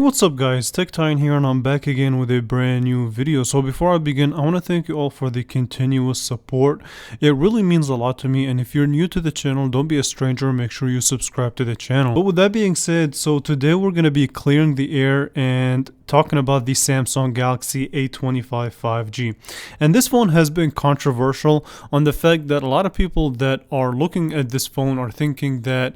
Hey, what's up guys, TechTitan here and I'm back again with a brand new video. So before I begin, I want to thank you all for the continuous support. It really means a lot to me, and if you're new to the channel, don't be a stranger, make sure you subscribe to the channel. But with that being said, so today we're going to be clearing the air and talking about the Samsung Galaxy A25 5G. And this phone has been controversial on the fact that a lot of people that are looking at this phone are thinking that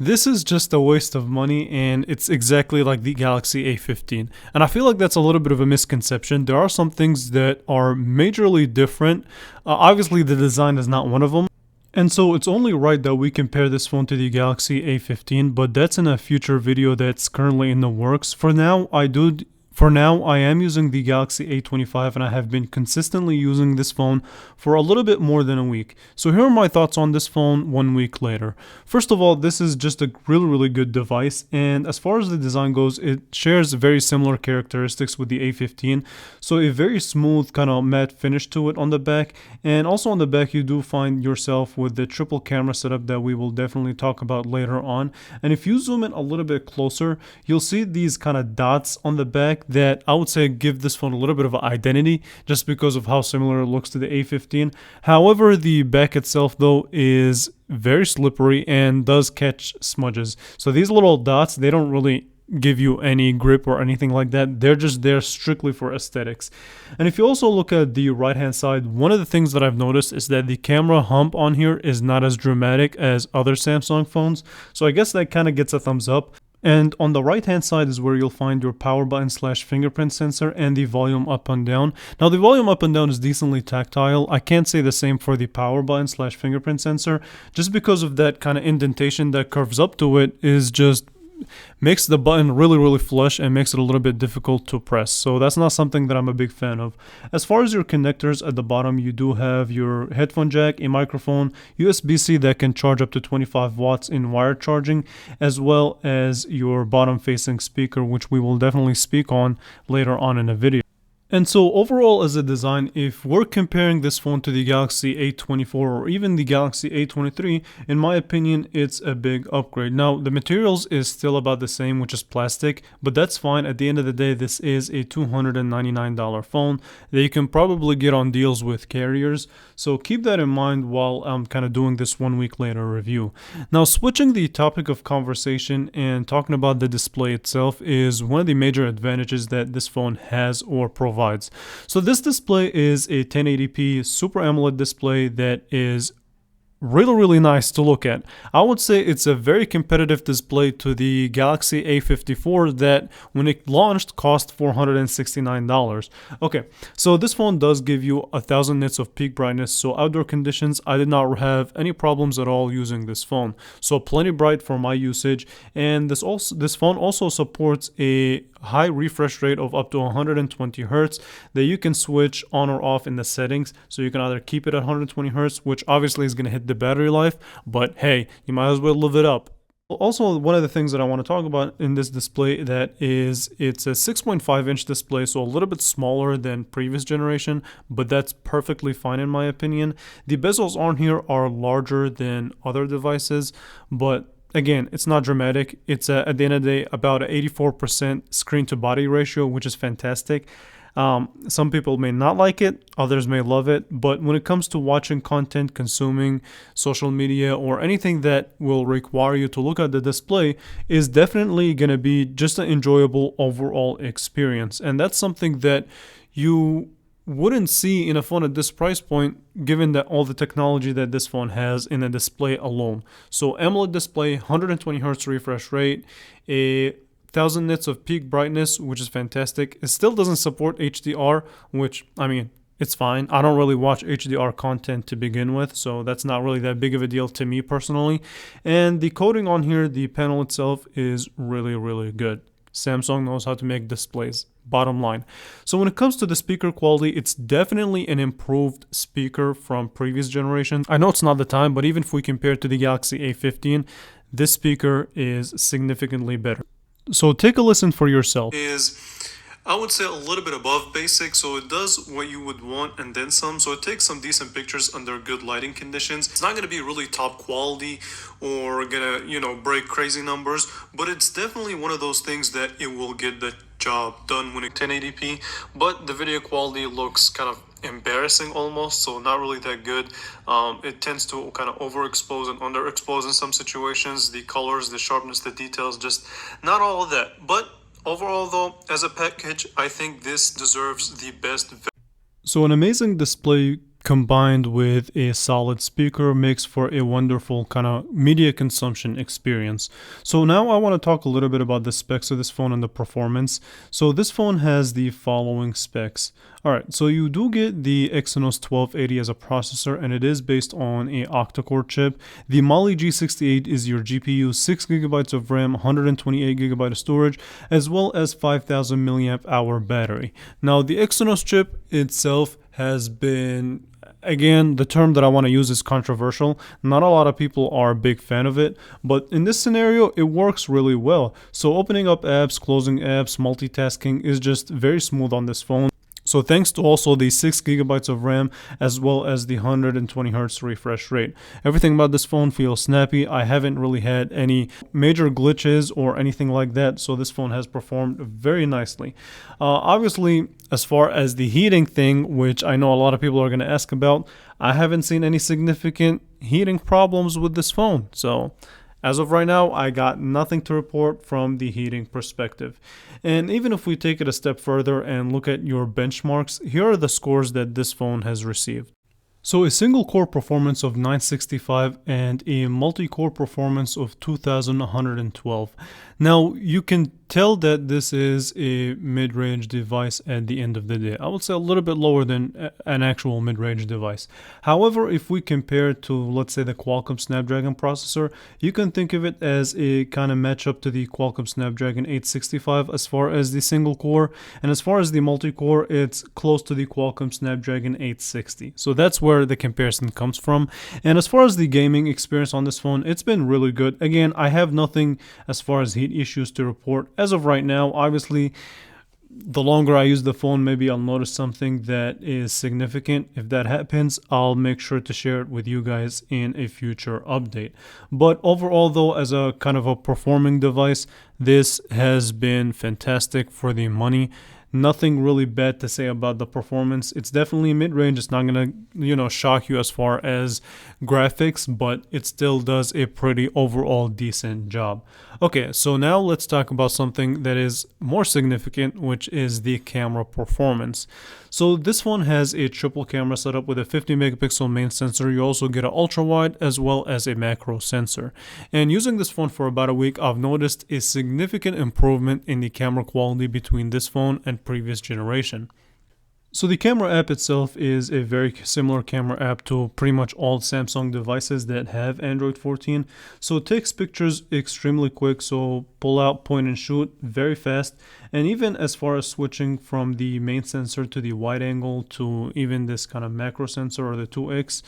this is just a waste of money and it's exactly like the Galaxy A15. And I feel like that's a little bit of a misconception. There are some things that are majorly different. Obviously, the design is not one of them. And so it's only right that we compare this phone to the Galaxy A15, but that's in a future video that's currently in the works. For now, I am using the Galaxy A25 and I have been consistently using this phone for a little bit more than a week. So here are my thoughts on this phone 1 week later. First of all, this is just a really good device, and as far as the design goes, it shares very similar characteristics with the A15. So a very smooth kind of matte finish to it on the back, and also on the back you do find yourself with the triple camera setup that we will definitely talk about later on. And if you zoom in a little bit closer, you'll see these kind of dots on the back that I would say give this phone a little bit of an identity just because of how similar it looks to the A15. However, the back itself though is very slippery and does catch smudges. So these little dots, they don't really give you any grip or anything like that. They're just there strictly for aesthetics. And if you also look at the right hand side, one of the things that I've noticed is that the camera hump on here is not as dramatic as other Samsung phones. So I guess that kind of gets a thumbs up. And on the right hand side is where you'll find your power button / fingerprint sensor and the volume up and down. Now the volume up and down is decently tactile. I can't say the same for the power button / fingerprint sensor, just because of that kind of indentation that curves up to it is just makes the button really flush and makes it a little bit difficult to press. So that's not something that I'm a big fan of. As far as your connectors, at the bottom you do have your headphone jack, a microphone, USB-C that can charge up to 25 watts in wired charging, as well as your bottom facing speaker, which we will definitely speak on later on in a video. And so overall as a design, if we're comparing this phone to the Galaxy A24 or even the Galaxy A23, in my opinion, it's a big upgrade. Now, the materials is still about the same, which is plastic, but that's fine. At the end of the day, this is a $299 phone that you can probably get on deals with carriers. So keep that in mind while I'm kind of doing this 1 week later review. Now, switching the topic of conversation and talking about the display itself is one of the major advantages that this phone has or provides. So this display is a 1080p Super AMOLED display that is really nice to look at. I would say it's a very competitive display to the Galaxy A54 that when it launched cost $469. Okay, so this phone does give you 1000 nits of peak brightness, so outdoor conditions I did not have any problems at all using this phone. So plenty bright for my usage, and this phone also supports a high refresh rate of up to 120 Hertz that you can switch on or off in the settings. So you can either keep it at 120 Hertz, which obviously is going to hit the battery life, but hey, you might as well live it up. Also, one of the things that I want to talk about in this display that is it's a 6.5-inch display, so a little bit smaller than previous generation, but that's perfectly fine in my opinion. The bezels on here are larger than other devices, but again, it's not dramatic. It's at the end of the day about an 84% screen to body ratio, which is fantastic. Some people may not like it, others may love it, but when it comes to watching content, consuming social media, or anything that will require you to look at the display is definitely going to be just an enjoyable overall experience. And that's something that you wouldn't see in a phone at this price point, given that all the technology that this phone has in a display alone. So AMOLED display, 120 Hz refresh rate, a 1000 nits of peak brightness, which is fantastic. It still doesn't support HDR, which, I mean, it's fine. I don't really watch HDR content to begin with, so that's not really that big of a deal to me personally. And the coating on here, the panel itself is really good. Samsung knows how to make displays, bottom line. So when it comes to the speaker quality, it's definitely an improved speaker from previous generations. I know it's not the time, but even if we compare it to the Galaxy A15, this speaker is significantly better. So take a listen for yourself. I would say a little bit above basic, so it does what you would want and then some. So it takes some decent pictures under good lighting conditions. It's not going to be really top quality or gonna, break crazy numbers, but it's definitely one of those things that it will get the job done when it's 1080p. But the video quality looks kind of embarrassing almost, so not really that good. It tends to kind of overexpose and underexpose in some situations. The colors, the sharpness, the details, just not all of that. But overall, though, as a package, I think this deserves the best. So an amazing display combined with a solid speaker makes for a wonderful kind of media consumption experience. So now I want to talk a little bit about the specs of this phone and the performance. So this phone has the following specs. Alright, so you do get the Exynos 1280 as a processor, and it is based on a octa-core chip. The Mali G68 is your GPU, 6GB of RAM, 128GB of storage, as well as 5000 mAh battery. Now the Exynos chip itself has been, again, the term that I want to use is controversial. Not a lot of people are a big fan of it, but in this scenario, it works really well. So opening up apps, closing apps, multitasking is just very smooth on this phone. So thanks to also the 6GB of RAM as well as the 120Hz refresh rate. Everything about this phone feels snappy. I haven't really had any major glitches or anything like that, so this phone has performed very nicely. Obviously, as far as the heating thing, which I know a lot of people are going to ask about, I haven't seen any significant heating problems with this phone. So as of right now, I got nothing to report from the heating perspective. And even if we take it a step further and look at your benchmarks, here are the scores that this phone has received. So a single core performance of 965 and a multi-core performance of 2112. Now you can tell that this is a mid-range device at the end of the day. I would say a little bit lower than an actual mid-range device. However, if we compare it to, let's say, the Qualcomm Snapdragon processor, you can think of it as a kind of matchup to the Qualcomm Snapdragon 865 as far as the single core, and as far as the multi-core, it's close to the Qualcomm Snapdragon 860. So that's where the comparison comes from. And as far as the gaming experience on this phone, it's been really good. Again, I have nothing as far as heat issues to report as of right now. Obviously, the longer I use the phone, maybe I'll notice something that is significant. If that happens, I'll make sure to share it with you guys in a future update. But overall, though, as a kind of a performing device, this has been fantastic for the money. Nothing really bad to say about the performance. It's definitely mid-range. It's not gonna, shock you as far as graphics, but it still does a pretty overall decent job. Okay, so now let's talk about something that is more significant, which is the camera performance. So this one has a triple camera setup with a 50 megapixel main sensor. You also get an ultra wide as well as a macro sensor. And using this phone for about a week, I've noticed a significant improvement in the camera quality between this phone and previous generation. So the camera app itself is a very similar camera app to pretty much all Samsung devices that have Android 14. So it takes pictures extremely quick, so pull out, point and shoot very fast. And even as far as switching from the main sensor to the wide angle to even this kind of macro sensor or the 2x,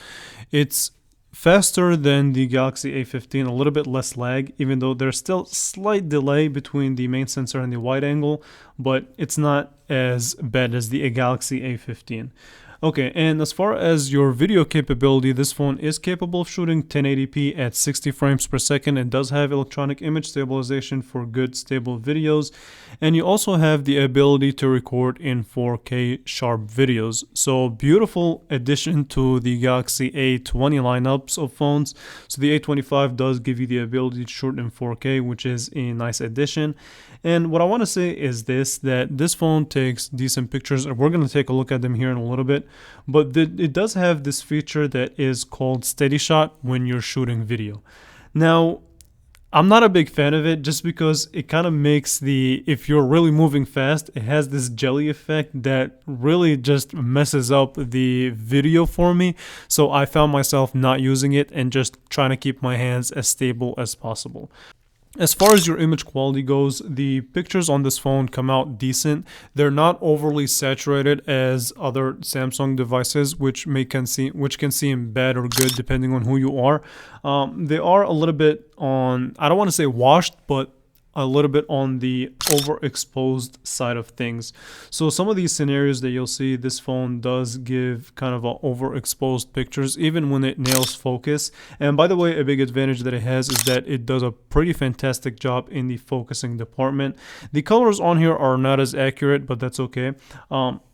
it's faster than the Galaxy A15, a little bit less lag, even though there's still slight delay between the main sensor and the wide angle, but it's not as bad as the Galaxy A15. Okay, and as far as your video capability, this phone is capable of shooting 1080p at 60 frames per second. It does have electronic image stabilization for good stable videos, and you also have the ability to record in 4K sharp videos. So beautiful addition to the Galaxy A20 lineups of phones. So the A25 does give you the ability to shoot in 4K, which is a nice addition. And what I want to say is that this phone takes decent pictures, and we're going to take a look at them here in a little bit. But it does have this feature that is called steady shot when you're shooting video. Now, I'm not a big fan of it just because it kind of makes if you're really moving fast, it has this jelly effect that really just messes up the video for me. So I found myself not using it and just trying to keep my hands as stable as possible. As far as your image quality goes, the pictures on this phone come out decent. They're not overly saturated as other Samsung devices, which can seem bad or good depending on who you are. They are a little bit on, I don't want to say washed, but a little bit on the overexposed side of things. So some of these scenarios that you'll see, this phone does give kind of a overexposed pictures even when it nails focus. And by the way, a big advantage that it has is that it does a pretty fantastic job in the focusing department. The colors on here are not as accurate, but that's okay.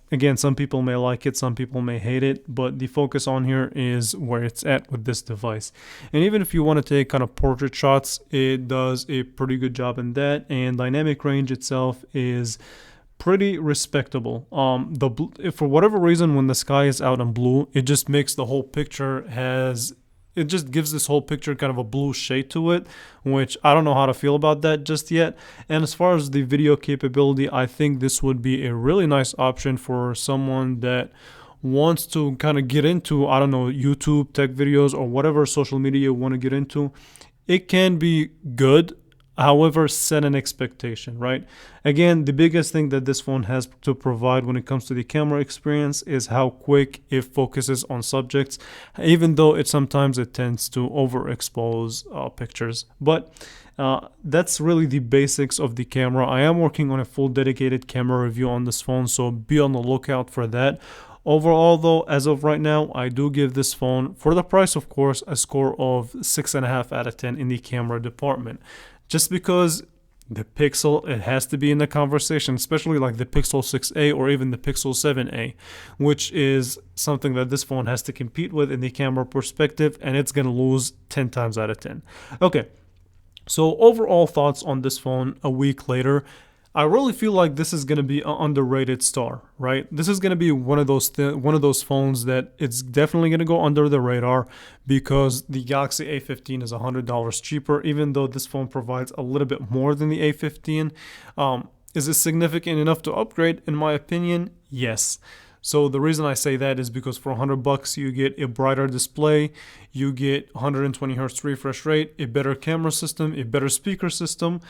Again, some people may like it, some people may hate it, but the focus on here is where it's at with this device. And even if you want to take kind of portrait shots, it does a pretty good job in that, and dynamic range itself is pretty respectable. For whatever reason, when the sky is out in blue, it just makes the whole picture it just gives this whole picture kind of a blue shade to it, which I don't know how to feel about that just yet. And as far as the video capability, I think this would be a really nice option for someone that wants to kind of get into, I don't know, YouTube tech videos or whatever social media you want to get into. It can be good. However, set an expectation, right? Again, the biggest thing that this phone has to provide when it comes to the camera experience is how quick it focuses on subjects, even though it tends to overexpose pictures. But that's really the basics of the camera. I am working on a full dedicated camera review on this phone, so be on the lookout for that. Overall though, as of right now, I do give this phone, for the price of course, a score of 6.5 out of 10 in the camera department. Just because the Pixel, it has to be in the conversation, especially like the Pixel 6a or even the Pixel 7a, which is something that this phone has to compete with in the camera perspective, and it's going to lose 10 times out of 10. Okay, so overall thoughts on this phone a week later. I really feel like this is going to be an underrated star, right? This is going to be one of those phones that it's definitely going to go under the radar because the Galaxy A15 is $100 cheaper, even though this phone provides a little bit more than the A15. Is it significant enough to upgrade? In my opinion, yes. So the reason I say that is because for $100 you get a brighter display, you get 120 Hz refresh rate, a better camera system, a better speaker system.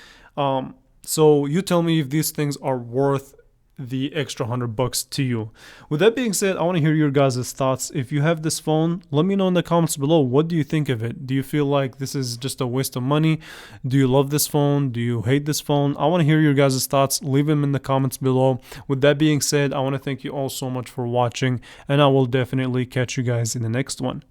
So you tell me if these things are worth the extra $100 to you. With that being said, I want to hear your guys' thoughts. If you have this phone, let me know in the comments below. What do you think of it? Do you feel like this is just a waste of money? Do you love this phone? Do you hate this phone? I want to hear your guys' thoughts. Leave them in the comments below. With that being said, I want to thank you all so much for watching, and I will definitely catch you guys in the next one.